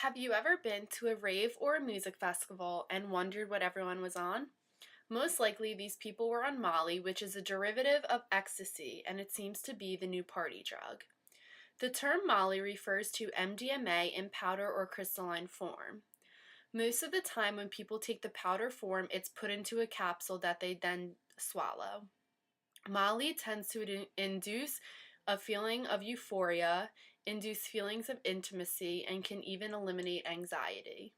Have you ever been to a rave or a music festival and wondered what everyone was on? Most likely, these people were on Molly, which is a derivative of ecstasy, and it seems to be the new party drug. The term Molly refers to MDMA in powder or crystalline form. Most of the time, when people take the powder form, it's put into a capsule that they then swallow. Molly tends to induce a feeling of euphoria, induce feelings of intimacy, and can even eliminate anxiety.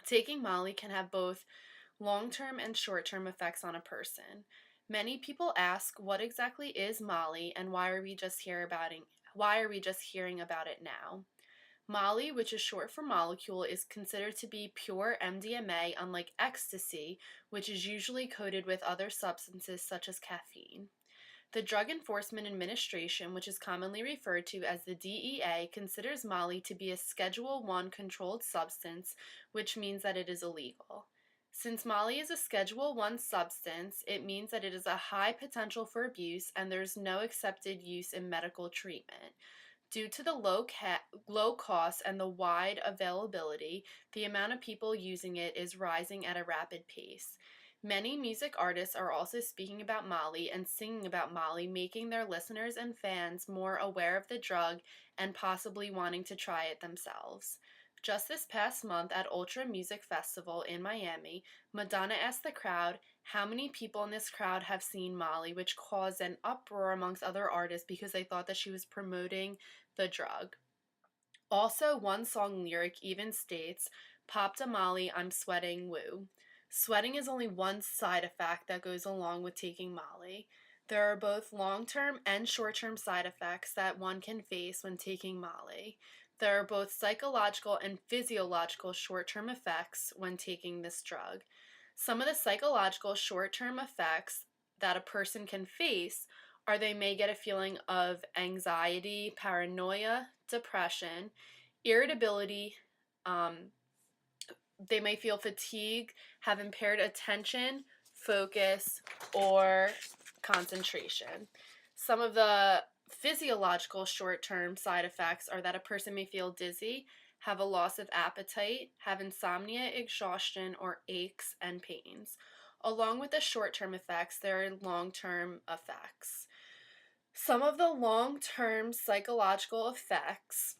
Taking Molly can have both long term and short term effects on a person. Many people ask, what exactly is Molly and why are we just hearing about it now? Molly, which is short for molecule, is considered to be pure MDMA, unlike ecstasy, which is usually coated with other substances such as caffeine. The Drug Enforcement Administration, which is commonly referred to as the DEA, considers Molly to be a Schedule 1 controlled substance, which means that it is illegal. Since Molly is a Schedule 1 substance, it means that it is a high potential for abuse and there's no accepted use in medical treatment. Due to the low cost and the wide availability, the amount of people using it is rising at a rapid pace. Many music artists are also speaking about Molly and singing about Molly, making their listeners and fans more aware of the drug and possibly wanting to try it themselves. Just this past month at Ultra Music Festival in Miami, Madonna asked the crowd how many people in this crowd have seen Molly, which caused an uproar amongst other artists because they thought that she was promoting the drug. Also, one song lyric even states, "Popped a Molly, I'm sweating, woo." Sweating is only one side effect that goes along with taking Molly. There are both long term and short term side effects that one can face when taking Molly. There are both psychological and physiological short term effects when taking this drug. Some of the psychological short term effects that a person can face are they may get a feeling of anxiety, paranoia, depression, irritability, um, they may feel fatigue, have impaired attention, focus, or concentration. Some of the physiological short term side effects are that a person may feel dizzy, have a loss of appetite, have insomnia, exhaustion, or aches and pains. Along with the short term effects, there are long term effects. Some of the long term psychological effects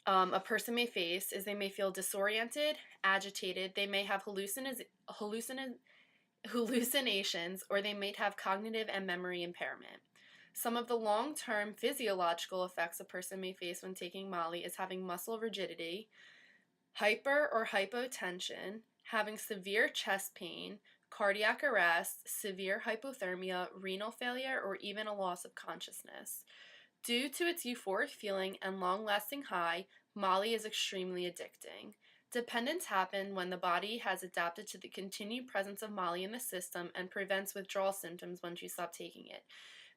a person may face is they may feel disoriented, agitated, they may have hallucinations, or they may have cognitive and memory impairment. Some of the long term physiological effects a person may face when taking Molly is having muscle rigidity, hyper or hypotension, having severe chest pain, cardiac arrest, severe hypothermia, renal failure, or even a loss of consciousness. Due to its euphoric feeling and long-lasting high, Molly is extremely addicting. Dependence happens when the body has adapted to the continued presence of Molly in the system and prevents withdrawal symptoms once you stop taking it.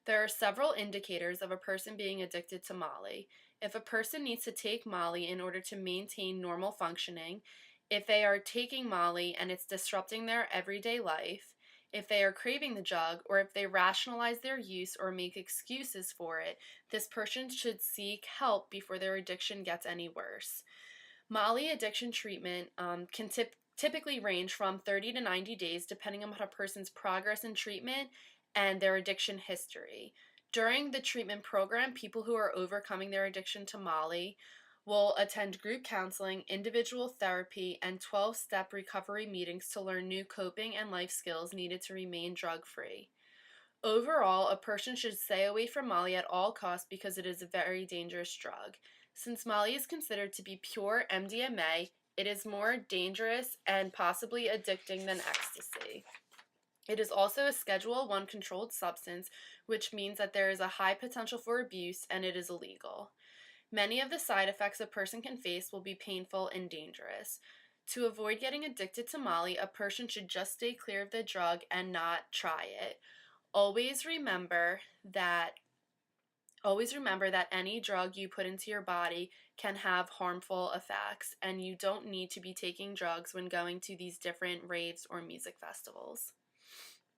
There are several indicators of a person being addicted to Molly. If a person needs to take Molly in order to maintain normal functioning, if they are taking Molly and it's disrupting their everyday life, if they are craving the drug, or if they rationalize their use or make excuses for it, this person should seek help before their addiction gets any worse. Molly addiction treatment can typically range from 30 to 90 days depending on a person's progress in treatment and their addiction history. During the treatment program, people who are overcoming their addiction to Molly will attend group counseling, individual therapy, and 12-step recovery meetings to learn new coping and life skills needed to remain drug-free. Overall, a person should stay away from Molly at all costs because it is a very dangerous drug. Since Molly is considered to be pure MDMA, it is more dangerous and possibly addicting than ecstasy. It is also a Schedule 1 controlled substance, which means that there is a high potential for abuse and it is illegal. Many of the side effects a person can face will be painful and dangerous. To avoid getting addicted to Molly, a person should just stay clear of the drug and not try it. Always remember that Always remember that any drug you put into your body can have harmful effects, and you don't need to be taking drugs when going to these different raves or music festivals.